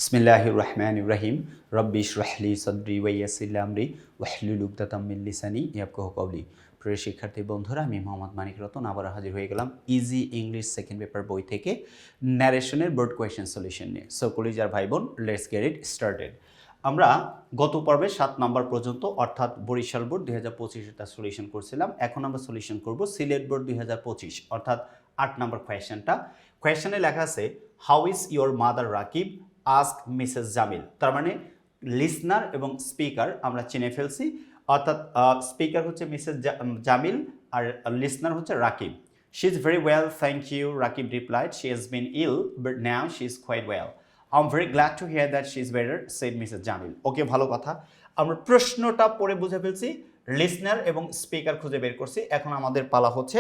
बिस्मिल्लाहिर रहमानिर रहीम rabbi इशरह ली सदरी व यस्सिर ली अमरी वाहलुल उकदाताम मिन लिसानी याफकाहु कौली। প্রিয় শিক্ষার্থী বন্ধুরা, আমি মোহাম্মদ মানিক রতন আবার হাজির হয়ে গেলাম ইজি ইংলিশ সেকেন্ড পেপার বই থেকে ন্যারেশনের বোর্ড কোয়েশ্চেন সলিউশন নিয়ে। সো কলিজার ভাই বোন, লেটস গেট ইট স্টার্টেড। আমরা গত পর্বে 7 নাম্বার পর্যন্ত অর্থাৎ বরিশাল বোর্ড 2025 এর সলিউশন করছিলাম। এখন আমরা সলিউশন করব সিলেট বোর্ড 2025 অর্থাৎ 8 নাম্বার কোয়েশ্চেনটা। কোয়েশ্চেনে লেখা আছে how is your mother Rakib ask Mrs Jamil. তার মানে লিসনার এবং স্পিকার আমরা চিনে ফেলছি, অর্থাৎ স্পিকার হচ্ছে মিসেস জামিল আর লিসনার হচ্ছে Rakib. She is very well thank you, Rakib replied. She has been ill but now she is quite well. I am very glad to hear that she is better said Mrs Jamil. Okay, ভালো কথা। আমরা প্রশ্নটা পড়ে বুঝে ফেলছি, listener এবং speaker খুঁজে বের করছি। এখন আমাদের পালা হচ্ছে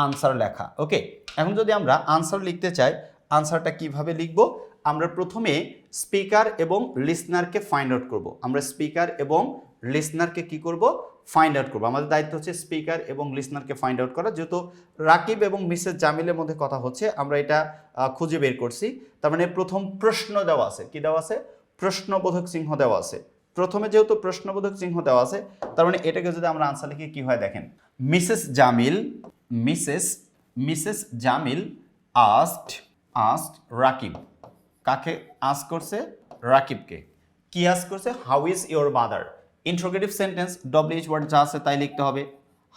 আনসার লেখা। ওকে, এখন যদি আমরা আনসার লিখতে চাই, আনসারটা কিভাবে লিখব? আমরা প্রথমে স্পিকার এবং লিসনারকে ফাইন্ড আউট করব। আমরা স্পিকার এবং লিসনারকে কি করব? ফাইন্ড আউট করব। আমাদের দায়িত্ব হচ্ছে স্পিকার এবং লিসনারকে ফাইন্ড আউট করা। যেহেতু রাকিব এবং মিসেস জামিলের মধ্যে কথা হচ্ছে, আমরা এটা খুঁজে বের করছি। তার মানে প্রথম প্রশ্ন দেওয়া আছে, কি দেওয়া আছে? প্রশ্নবোধক চিহ্ন দেওয়া আছে। প্রথমে যেহেতু প্রশ্নবোধক চিহ্ন দেওয়া আছে, তার মানে এটাকে যদি আমরা আনসার লিখি কি হয় দেখেন। Mrs Jamil asked Rakib. কাকে আস্ক করছে? রাকিবকে। কি আস্ক করছে? How is your mother. Interrogative sentence WH word যা আছে তাই লিখতে হবে।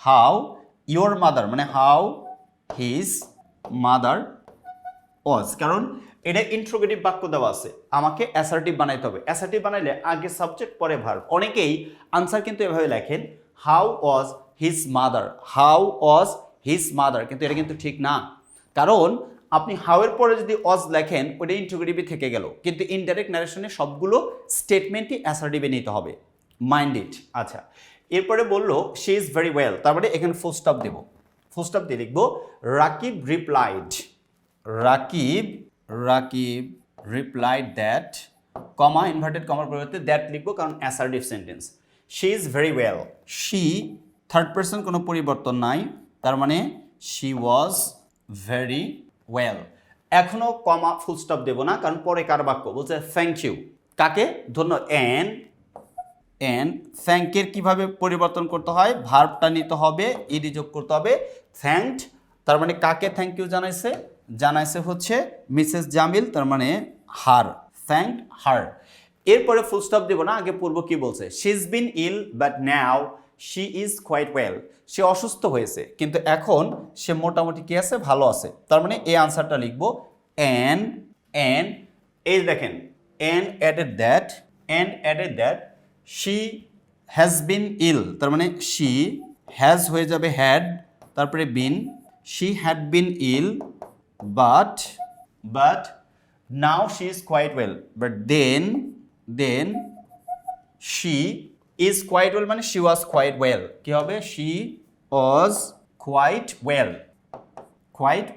হাউ ইওর মাদার মানে হাউ হিজ মাদার ওয়াজ, কারণ এটা ইন্টারোগেটিভ বাক্য দেওয়া আছে, আমাকে অ্যাসার্টিভ বানাইতে হবে। অ্যাসার্টিভ বানাইলে আগে সাবজেক্ট পরে ভার্ব। অনেকেই আনসার কিন্তু এভাবে লেখেন how was his mother, how was his mother, কিন্তু এটা কিন্তু ঠিক না। কারণ আপনি হাউ এর পরে যদি ওয়াজ লেখেন ওটা ইন্টারোগেটিভে থেকে গেল, কিন্তু ইনডাইরেক্ট ন্যারেশনে সবগুলো স্টেটমেন্টই অ্যাসার্টিভে নিতে হবে। Mind it. আচ্ছা, এরপরে বললো শি ইজ ভেরি ওয়েল, তার মানে এখানে ফুল স্টপ দেব। ফুল স্টপ দিয়ে লিখবো Rakib replied that, comma inverted কমার পরিবর্তে দ্যাট লিখবো, কারণ assertive sentence. She is very well, she third person কোনো পরিবর্তন নাই, তার মানে শি ওয়াজ ভেরি ওয়েল। এখনো কমা ফুল স্টপ দেব না, কারণ পরে কার বাক্য বলছে থ্যাংক ইউ। কাকে? ধন্যবাদ। এন্ড থ্যাংকের কিভাবে পরিবর্তন করতে হয়? ভার্বটা নিতে হবে, ইডি যোগ করতে হবে। থ্যাঙ্কড, তার মানে কাকে থ্যাংক ইউ জানাইছে হচ্ছে মিসেস জামিল, তার মানে হার। থ্যাঙ্কড হার। এরপরে ফুল স্টপ দেব না, আগে পূর্ব কি বলছে? She is been ill but now she is quite well. সে অসুস্থ হয়েছে কিন্তু এখন সে মোটামুটি কি আছে? ভালো আছে। তার মানে এই আনসারটা লিখবো এন্ড এই দেখেন and added that she has been ill, তার মানে শি হ্যাজ হয়ে যাবে হ্যাড, তারপরে been, she had been ill but now she is quite well, but then she is quite well, মানে শি ওয়াজ কোয়াইট ওয়েল। কি হবে? She was quite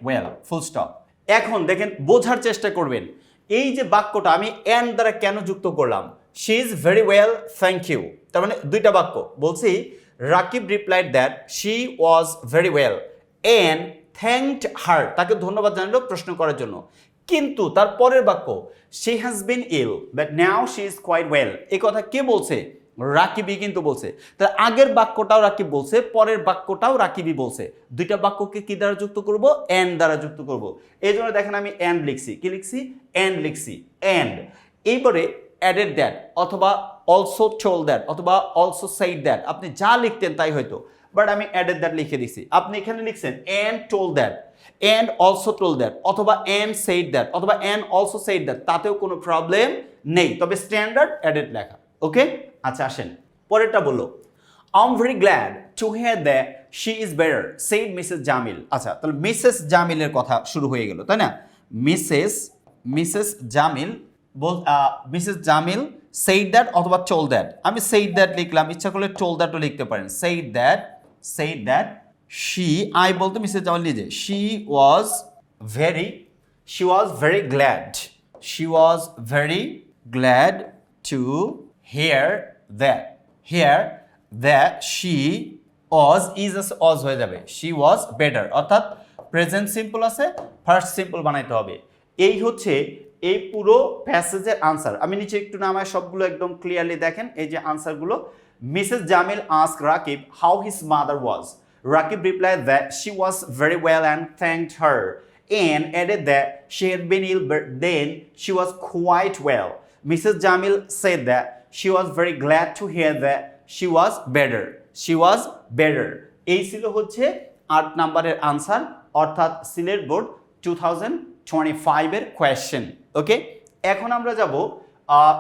well, full stop. এখন দেখেন, বোঝার চেষ্টা করবেন এই যে বাক্যটা আমি এন্ড দ্বারা কেন যুক্ত করলাম। She is very well thank you, তার মানে দুইটা বাক্য বলছি। Rakib replied that she was very well and thanked her, তাকে ধন্যবাদ জানালো প্রশ্ন করার জন্য। কিন্তু তার পরের বাক্য she has been ill but now she is quite well, এই কথা কে বলছে? রাকিবই কিন্তু বলছে। তার আগের বাক্যটাও রাকিব বলছে, পরের বাক্যটাও রাকিবই বলছে। দুইটা বাক্যকে কি দ্বারা যুক্ত করব? এন্ড দ্বারা যুক্ত করব। এই জন্য দেখেন আমি এন্ড লিখছি। কি লিখছি? এন্ড লিখছি। এন্ড এইবারে অ্যাডেড দ্যাট অথবা অলসো টোল্ড দ্যাট অথবা অলসো সেইড দ্যাট, আপনি যা লিখতেন তাই হয়তো, বাট আমি অ্যাডেড দ্যাট লিখে দিচ্ছি। আপনি এখানে লিখছেন and told that, and also told that অথবা এন্ড সেইড দ্যাট অথবা এন্ড অলসো সেইড দ্যাট, তাতেও কোনো প্রবলেম নেই, তবে স্ট্যান্ডার্ড অ্যাডেড লেখা। ওকে, আচ্ছা আসেন পরেরটা বললো I am very glad to hear that she is better said Mrs Jamil. আচ্ছা, তাহলে মিসেস জামিলের কথা শুরু হয়ে গেল, তাই না? মিসেস জামিল সেইড দ্যাট অথবা টোল্ড দ্যাট। আমি সেইড দ্যাট লিখলাম, ইচ্ছা করলে টোল্ড দ্যাটও লিখতে পারেন। সেইড দ্যাট শি, আই বলতে মিসেস জামিল নিজে, she was very glad to hear that she was, is was হয়ে যাবে, শি ওয়াজ বেটার, অর্থাৎ প্রেজেন্ট সিম্পল আছে, ফার্স্ট সিম্পল বানাইতে হবে। এই হচ্ছে এই পুরো প্যাসেজের আনসার আমি নিচে একটু নামায় সবগুলো একদম ক্লিয়ারলি দেখেন এই যে আনসারগুলো Mrs Jamil asked Rakib how his mother was. Rakib replied that she was very well and thanked her and added that she had been ill but then she was quite well. Mrs. Jamil said that she was very glad to hear that she was better. She was better. এই ছিল হচ্ছে 8 নম্বরের answer অর্থাৎ Sylhet board 2025 এর question okay এখন আমরা যাব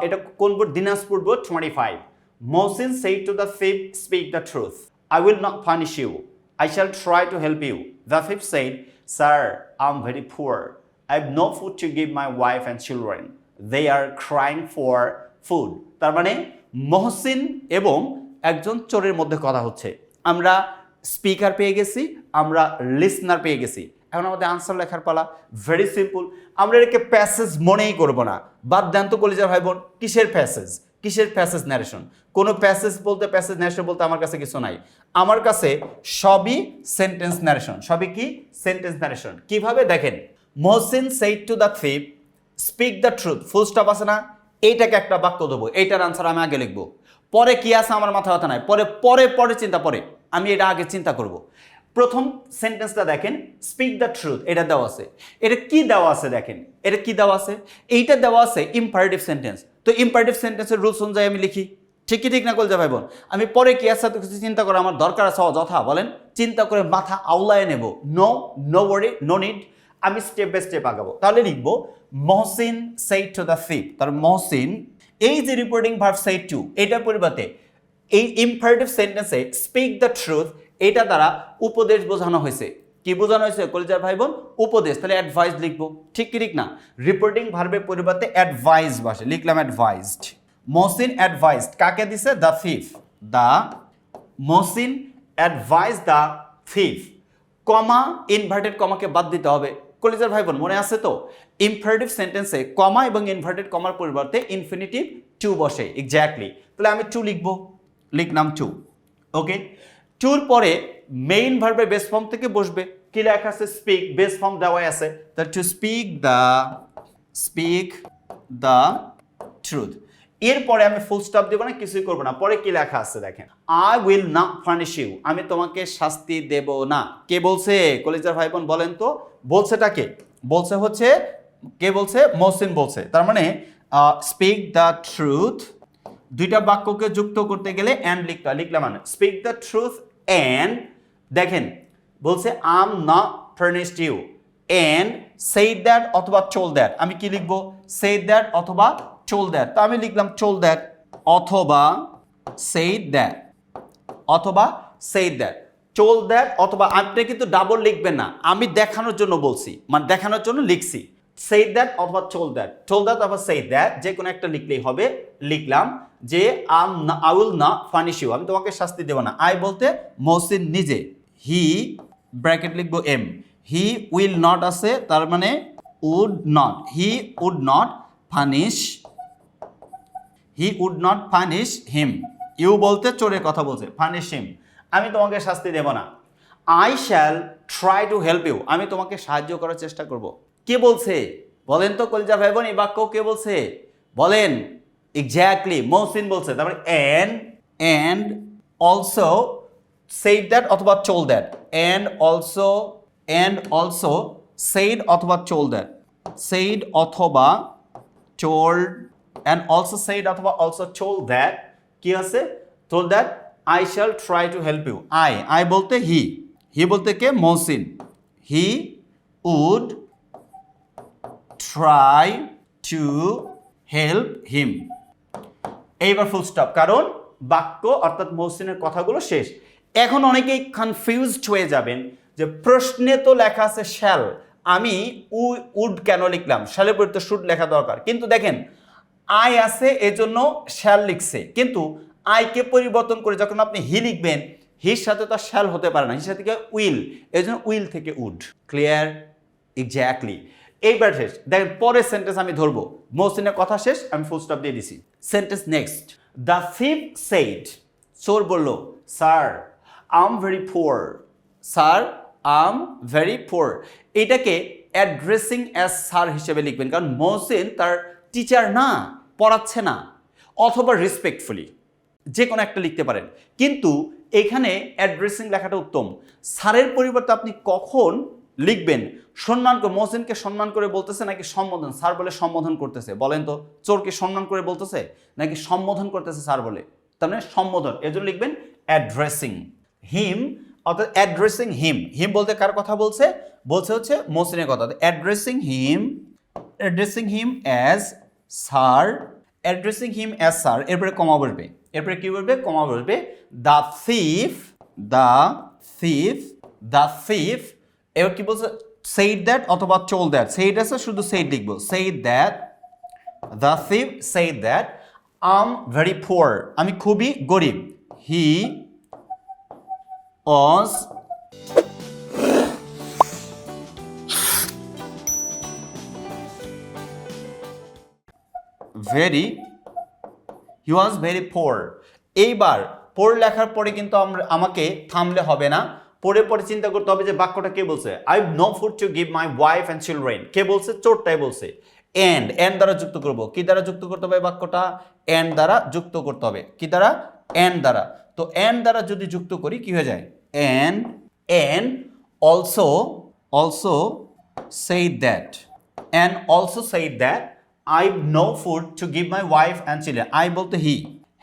এটা কোন board Dinajpur board 25 Mohsin said to the thief speak the truth I will not punish you I shall try to help you the thief said sir I'm very poor I have no food to give my wife and children they are crying for food তার মানে মহসিন এবং একজন চোরের মধ্যে কথা হচ্ছে আমরা speaker পেয়ে গেছি আমরা লিসনার পেয়ে গেছি এখন আমাদের আনসার লেখার পালা ভেরি সিম্পল আমরা এটাকে প্যাসেজ মনেই করব না বাদ দেন তো কলিজার ভাই বোন কিসের প্যাসেজ ন্যারেশন কোনো প্যাসেজ ন্যারেশন বলতে আমার কাছে কিছু নাই আমার কাছে সবই সেন্টেন্স ন্যারেশন সবই কি সেন্টেন্স ন্যারেশন কিভাবে দেখেন Mohsin said to the thief speak the truth full stop আছে না এইটাকে একটা বাক্য দেবো এইটার আনসার আমি আগে লিখবো পরে কি আছে আমার মাথা ব্যথা নাই পরে চিন্তা পরে আমি এটা আগে চিন্তা করব প্রথম সেন্টেন্সটা দেখেন স্পিক দ্য ট্রুথ এটা দেওয়া আছে এটা কি দেওয়া আছে দেখেন এটা কি দেওয়া আছে এইটা দেওয়া আছে ইম্পারেটিভ সেন্টেন্স তো ইম্পারেটিভ সেন্টেন্সের রুলস অনুযায়ী আমি লিখি ঠিক না কলজা ভাই বোন আমি পরে কি আছে তো কিছু চিন্তা করা আমার দরকার আছে অযথা বলেন চিন্তা করে মাথা আউলায় নেব নো ওয়ারি নো নিড আমি স্টেপ বাই স্টেপ আগাবো তাহলে লিখবো Mohsin said to the thief তার মহসিন এই যে রিপোর্টিং ভার্ব সেইড টু এটার পরিবর্তে এই ইম্পারেটিভ সেন্টেন্সে স্পিক দ্য ট্রুথ এটা দ্বারা উপদেশ বোঝানো হয়েছে কি বোঝানো হয়েছে কলিজার ভাই বোন উপদেশ তাহলে অ্যাডভাইস লিখবো ঠিক না রিপোর্টিং ভার্বের পরিবর্তে অ্যাডভাইস বসে লিখলাম অ্যাডভাইসড মহসিন অ্যাডভাইসড কাকে দিছে the thief Mohsin advise the thief comma inverted কমাকে বাদ দিতে হবে কলিজার ভাই বোন মনে আছে তো ইম্পারেটিভ সেন্টেন্সে কমা এবং ইনভার্টেড কমার পরিবর্তে ইনফিনিটিভ টু বসে এক্স্যাক্টলি তাহলে আমি টু লিখলাম টু ওকে টুর পরে মেইন ভার্বের বেস ফর্ম থেকে বসবে কি লেখা আছে স্পিক বেস ফর্ম দেওয়া আছে that to speak the truth এরপরে আমি ফুল স্টপ দেব না কিছুই করব না পরে কি লেখা আছে দেখেন I will not punish you আমি তোমাকে শাস্তি দেব না কে বলছে কলেজের ভাই বোন বলেন তো বলছেটা কে বলছে হচ্ছে কে বলছে মহসিন বলছে তার মানে স্পিক দ্য ট্রুথ দুইটা বাক্যকে যুক্ত করতে গেলে অ্যান্ড লিখলাম মানে স্পিক দ্য ট্রুথ অ্যান্ড দেখেন বলছে am not furnished you and said that অথবা টোল্ড দ্যাট আমি কি লিখবো সেইড দ্যাট অথবা টোল্ড দ্যাট তো আমি লিখলাম টোল্ড দ্যাট অথবা সেইড দ্যাট টোল্ড দ্যাট অথবা আপনি কিন্তু ডাবল লিখবেন না আমি দেখানোর জন্য বলছি মানে দেখানোর জন্য লিখছি say that অথবা told that অথবা say that যে কোনো একটা লিখলেই হবে লিখলাম যে I will not punish you আমি তোমাকে শাস্তি দেব না I বলতে মহসিন নিজে he ব্র্যাকেট লিখবো m he will not আছে তার মানে he would not punish him you বলতে চোরের কথা বলছে punish him আমি তোমাকে শাস্তি দেব না I shall try to help you আমি তোমাকে সাহায্য করার চেষ্টা করব কে বলছে বলেন তো কলিজা ভাই বোন এই বাক্য কে বলছে বলেন এক্স্যাক্টলি মহসিন বলছে তারপরে and also said that অথবা told that and also said অথবা told that said অথবা told and also said অথবা also told that কি আছে told that I shall try to help you I বলতে he বলতে কে Mohsin he would try to help him এইবার full stop কারণ বাক্য অর্থাৎ মহসিনের কথাগুলো শেষ এখন অনেকেই কনফিউজড হয়ে যাবেন যে প্রশ্নে তো লেখা আছে শ্যাল আমি উড কেন লিখলাম শ্যালের পরিবর্তে শুড লেখা দরকার কিন্তু দেখেন আই আছে এজন্য শ্যাল লিখছে কিন্তু আইকে পরিবর্তন করে যখন আপনি হি লিখবেন হির সাথে তো শ্যাল হতে পারে না হির সাথে উইল এজন্য উইল থেকে উড ক্লিয়ার এক্স্যাক্টলি এইবার শেষ দেখেন পরের সেন্টেন্স আমি ধরবো মহসিনের কথা শেষ আমি ফুল স্টপ দিয়ে দিছি sentence next the thief said চোর বলল sir I am very poor এটাকে অ্যাড্রেসিং অ্যাজ স্যার হিসেবে লিখবেন, কারণ মহসিন তার টিচার না, পড়াচ্ছে না, অথবা রেসপেক্টফুলি, যে কোনো একটা লিখতে পারেন। কিন্তু এখানে অ্যাড্রেসিং লেখাটা উত্তম। স্যারের পরিবর্তে আপনি কখন লিখবেন? সম্মান করে, মহসিনকে সম্মান করে বলতেছে নাকি সম্বোধন? স্যার বলে সম্বোধন করতেছে, বলেন তো? চোরকে সম্মান করে বলতেছে নাকি সম্বোধন করতেছে স্যার বলে? তার মানে সম্বোধন, এজন্য লিখবেন অ্যাড্রেসিং হিম, অর্থাৎ অ্যাড্রেসিং হিম। হিম বলতে কার কথা বলছে? বলছে হচ্ছে মহসিনের কথা। Addressing him as sir, addressing him as sir, এরপরে কমা বসবে, এরপরে কি বলবে? কমা বসবে। দ্য থিফ, এবার কি বলছে? said that অথবা told that, said আছে, শুধু said লিখবো, said that, the thief said that I'm very poor, আমি খুবই গরিব, he was very poor। এইবার poor লেখার পরে কিন্তু আমাকে থামলে হবে না, পরে চিন্তা করতে হবে যে বাক্যটা কে বলছে। I have no food to give my wife and children, কে বলছে? চোরটাই বলছে। and দ্বারা যুক্ত করব, কি দ্বারা যুক্ত করতে হবে বাক্যটা? and দ্বারা যুক্ত করতে হবে, কি দ্বারা? and দ্বারা। তো and দ্বারা যদি যুক্ত করি কি হয়ে যায়? and also said that, I have no food to give my wife and children, I বলতে he,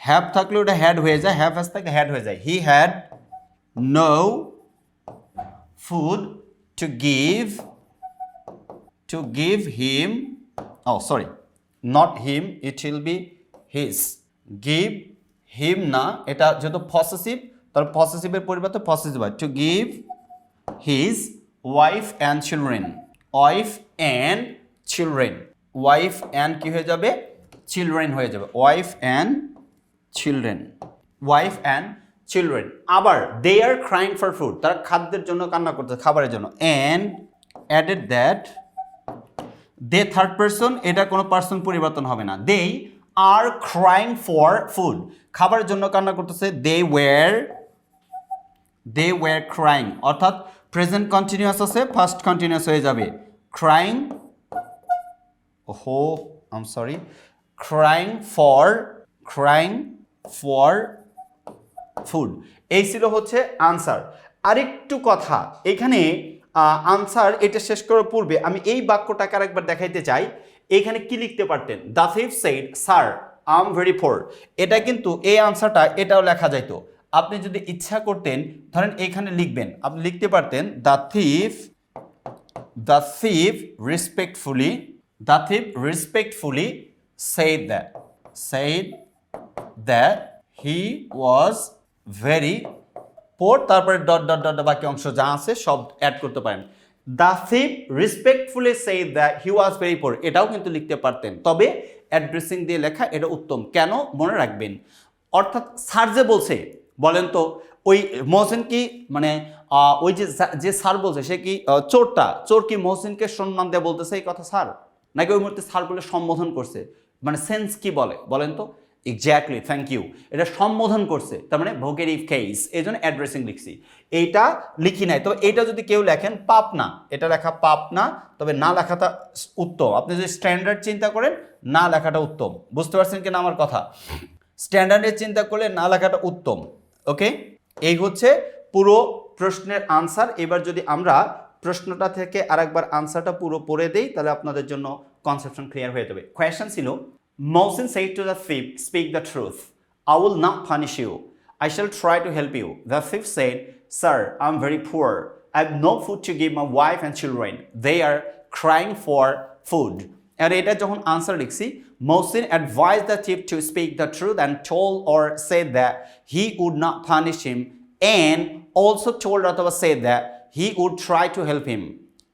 have থাকলে ওটা had হয়ে যায়, have has থাকলে had হয়ে যায়, he had no food to give him, oh sorry, not him, it will be his, give him না, এটা যেহেতু পসেসিভ, তার পসেসিভের পরিবর্তে পসেসিভ হয়, to give his wife and children, wife and কি হয়ে যাবে? children হয়ে যাবে, wife and children। আবার they are crying for food, তারা খাদ্যের জন্য কান্না করতেছে, খাবারের জন্য। and added that, they third person, এটা কোনো পারসন পরিবর্তন হবে না, they are crying for food, খাবারের জন্য কান্না করতেছে, they were crying, অর্থাৎ প্রেজেন্ট কন্টিনিউয়াস আছে, ফার্স্ট কন্টিনিউয়াস হয়ে যাবে, crying for ফুড। এই ছিল হচ্ছে আনসার। আরেকটু কথা এখানে, আনসার এটা শেষ করার পূর্বে আমি এই বাক্যটাকে আরেকবার দেখাইতে চাই। এখানে কি লিখতে পারতেন? The thief said sir I am very poor, এটা কিন্তু এই আনসারটা এটাও লেখা যাইতো। আপনি যদি ইচ্ছা করতেন, ধরেন এখানে লিখবেন, আপনি লিখতে পারতেন the thief respectfully said that he was very poor, তারপরে ডট বাকি অংশ যা আছে সব অ্যাড করতে পারেন। The thief respectfully said that he was very poor, এটাও কিন্তু লিখতে পারতেন, তবে অ্যাড্রেসিং দিয়ে লেখা এটা উত্তম। কেন? মনে রাখবেন, অর্থাৎ স্যার যে বলছে, বলেন তো ওই মহসিন কি মানে ওই যে স্যার বলছে সে কি চোর কি মহসিনকে সম্মান দিয়ে বলতেছে এই কথা স্যার, নাকি ওই মুহূর্তে স্যার বলে সম্বোধন করছে? মানে সেন্স কি বলেন তো? এক্স্যাক্টলি, থ্যাংক ইউ, এটা সম্বোধন করছে, তার মানে ভোকেটিভ কেস, এই জন্য অ্যাড্রেসিং লিখছি। এইটা লিখি নাই, তবে এইটা যদি কেউ লেখেন পাপ না, এটা লেখা পাপ না, তবে না লেখাটা উত্তম। আপনি যদি স্ট্যান্ডার্ড চিন্তা করেন, না লেখাটা উত্তম। বুঝতে পারছেন কিনা আমার কথা? স্ট্যান্ডার্ডের চিন্তা করলে না লেখাটা উত্তম। ওকে, এই হচ্ছে পুরো প্রশ্নের আনসার। এবার যদি আমরা প্রশ্নটা থেকে আরেকবার আনসারটা পুরো পড়ে দেই, তাহলে আপনাদের জন্য কনসেপশন ক্লিয়ার হয়ে যাবে। কোয়েশ্চন ছিল, Mohsin said to the thief, speak the truth, I will not punish you, I shall try to help you. The thief said, sir, I'm very poor, I have no food to give my wife and children, they are crying for food. আর এটা যখন answer লিখছি, Mohsin advised the thief to speak the truth and told or said that he would not punish him, and also told অথবা said that he would try to help him.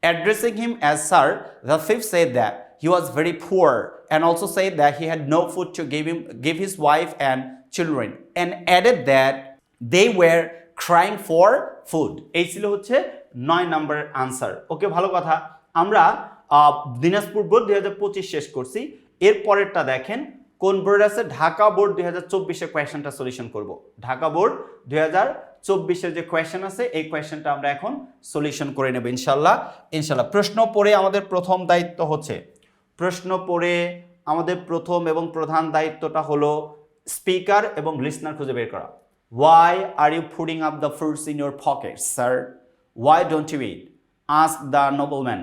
Addressing him as sir, the thief said that he was very poor and also said that he had no food to give his wife and children, and added that they were crying for food. এই ছিল হচ্ছে 9 নম্বরের answer. ওকে, ভালো কথা। আমরা Dinajpur board 2025 শেষ করছি। এর পরেরটা দেখেন কোন বোর্ড আছে? ঢাকা বোর্ড 2024 কোয়েশ্চনটা সলিউশন করব। ঢাকা বোর্ড 24-এর যে কোয়েশ্চেন আছে এই কোয়েশ্চেনটা আমরা এখন সলিউশন করে নেব ইনশাল্লাহ। প্রশ্ন পড়ে আমাদের প্রথম দায়িত্ব হচ্ছে, প্রশ্ন পড়ে আমাদের প্রথম এবং প্রধান দায়িত্বটা হলো স্পিকার এবং লিসনার খুঁজে বের করা। Why are you putting up the fruits in your pockets, sir? Why don't you eat? Asked the nobleman.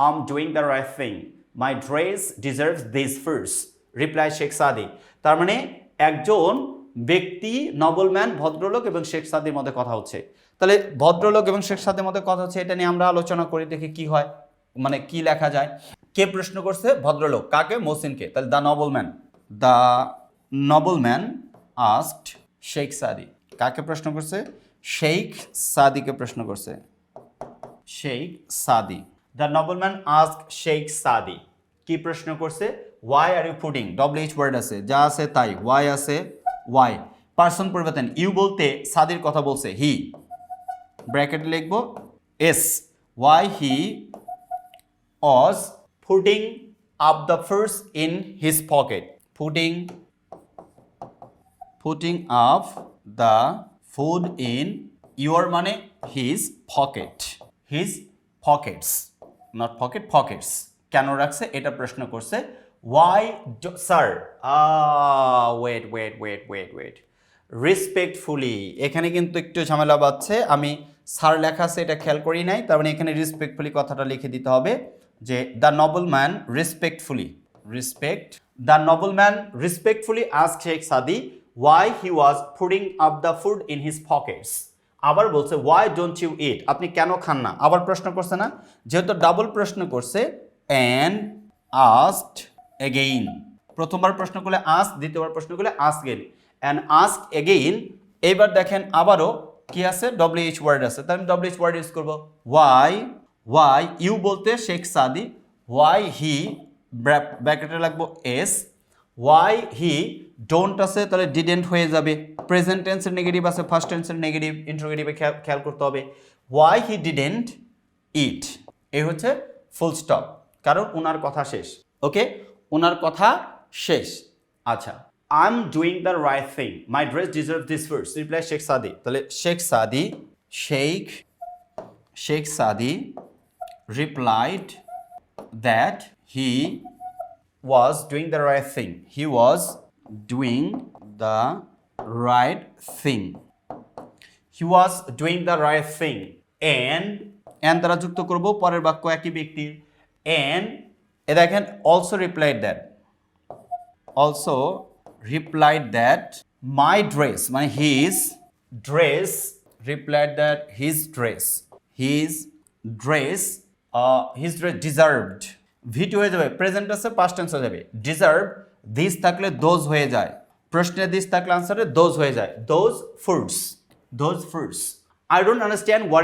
I'm doing the right thing. My dress deserves these fruits. Replied Sheikh Sadi. তার মানে একজন ব্যক্তি, নবলম্যান, ভদ্রলোক এবং শেখ সাদির মধ্যে কথা হচ্ছে। তাহলে ভদ্রলোক এবং শেখ সাদির মধ্যে কথা হচ্ছে, এটা নিয়ে আমরা আলোচনা করি, দেখি কি হয়, মানে কি লেখা যায়। কে প্রশ্ন করছে? ভদ্রলোক। কাকে? মহসিনকে। তাহলে দ্য নবলম্যান আস্কড শেখ সাদি। কাকে প্রশ্ন করছে? শেখ সাদিকে প্রশ্ন করছে। শেখ সাদি। দ্য নবলম্যান আস্কড শেখ সাদি। কি প্রশ্ন করছে? Why are you putting, WH word আছে, যা আছে তাই, ওয়াই আছে, ওয়াই পার্সন পরিবর্তন, ইউ বলতে সাদির কথা বলছে, হি ব্র্যাকেটে লিখবো S, why he was putting up the fruits in his pocket. Putting up the food in your মানে his pocket, his pockets, not pocket, pockets. কেন রাখছে এটা প্রশ্ন করছে। Why do, sir? Wait. Respectfully, এখানে কিন্তু একটু ঝামেলা বাজছে, আমি স্যার লেখা আছে এটা খেয়াল করি নাই, তার মানে এখানে রেসপেক্টফুলি কথাটা লিখে দিতে হবে যে the nobleman the nobleman respectfully asked Sheikh Saadi why he was putting up the food in his pockets. আবার বলছে why don't you eat, আপনি কেন খান না। আবার প্রশ্ন করছে না, যেহেতু ডাবল প্রশ্ন করছে, and asked again, প্রথমবার প্রশ্ন করলে ask, দ্বিতীয়বার প্রশ্ন করলে ask again, and ask again। এবার দেখেন আবারও কি আছে? WH ওয়ার্ড আছে, তাহলে আমি WH ওয়ার্ড ইউজ করব। why ইউ বলতে শেখ সাদি, why he ব্র্যাকেটে লাগবো এস, why he don't আছে তাহলে didn't হয়ে যাবে, প্রেজেন্ট টেন্সের নেগেটিভ আছে, ফার্স্ট টেন্সের নেগেটিভ, ইন্টারোগেটিভে খেয়াল করতে হবে। why he didn't eat, এই হচ্ছে ফুল স্টপ, কারণ ওনার কথা শেষ। ওকে, ওনার কথা শেষ। আচ্ছা, I'm doing the right thing. My dress deserves this first. Reply Sheikh Sadi. তাহলে Sheikh Sadi replied that he was doing the right thing. He was doing the right thing. He was doing the right thing. And দ্বারা যুক্ত করব পরের বাক্য একই ব্যক্তির। And এ দেখেন also replied that my dress মানে his dress, replied that his dress deserved, ভিট হয়ে যাবে, প্রেজেন্ট আছে পাস্ট টেন্স হয়ে যাবে, ডিজার্ভ দিস থাকলে দোজ হয়ে যায়, প্রশ্নে দিস থাকলে আনসারে দোজ হয়ে যায়, those fruits. I don't understand what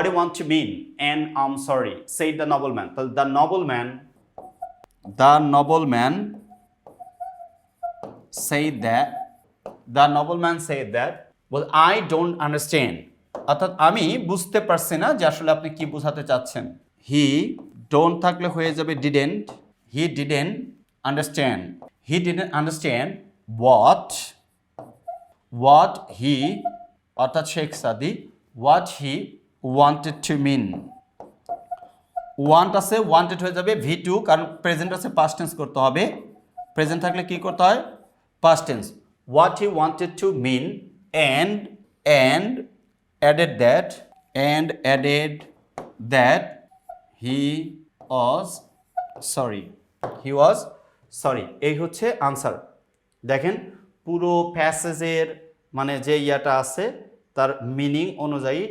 you want to mean, and I'm sorry, said the nobleman. The nobleman said that, well, I don't understand, অর্থাৎ আমি বুঝতে পারছি না যে আসলে আপনি কি বোঝাতে চাচ্ছেন। হি don't থাকলে হয়ে যাবে didn't, he didn't understand what he অর্থাৎ শেখ সাদি what he wanted to mean. want আছে, wanted হয়ে যাবে V2, কারণ প্রেজেন্ট আছে পাস্ট টেন্স করতে হবে, প্রেজেন্ট থাকলে কি করতে হয়? Past tense. what he wanted to mean, and added that he was sorry. এই হচ্ছে আনসার। দেখেন পুরো প্যাসেজের মানে যে ইয়াটা আছে তার মিনিং অনুযায়ী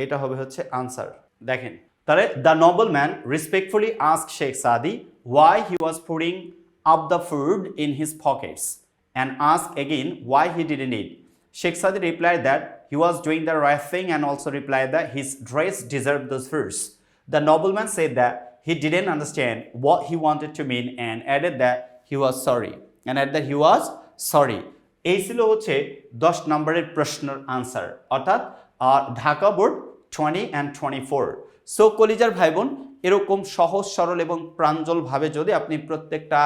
এটা হবে হচ্ছে আনসার। দেখেন তাহলে the nobleman respectfully asked Sheikh Saadi why he was putting up the food in his pockets, and asked again why he didn't eat. Sheikh Sadi replied that he was doing the right thing, and also replied that his dress deserved those fruits. The nobleman said that he didn't understand what he wanted to mean, and added that he was sorry. এই ছিল হচ্ছে 10 নম্বরের প্রশ্নের answer, অর্থাৎ Dhaka board 20 and 24। So কলিজার ভাই বোন, এরকম সহজ সরল এবং প্রাঞ্জলভাবে যদি আপনি প্রত্যেকটা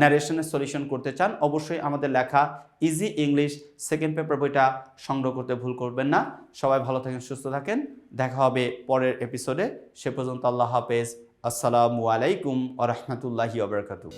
ন্যারেশনের সলিউশন করতে চান, অবশ্যই আমাদের লেখা ইজি ইংলিশ সেকেন্ড পেপার বইটা সংগ্রহ করতে ভুল করবেন না। সবাই ভালো থাকেন, সুস্থ থাকেন, দেখা হবে পরের এপিসোডে। সে পর্যন্ত আল্লাহ হাফেজ। আসসালামু আলাইকুম ওয়া রাহমাতুল্লাহি ওয়া বারাকাতুহু।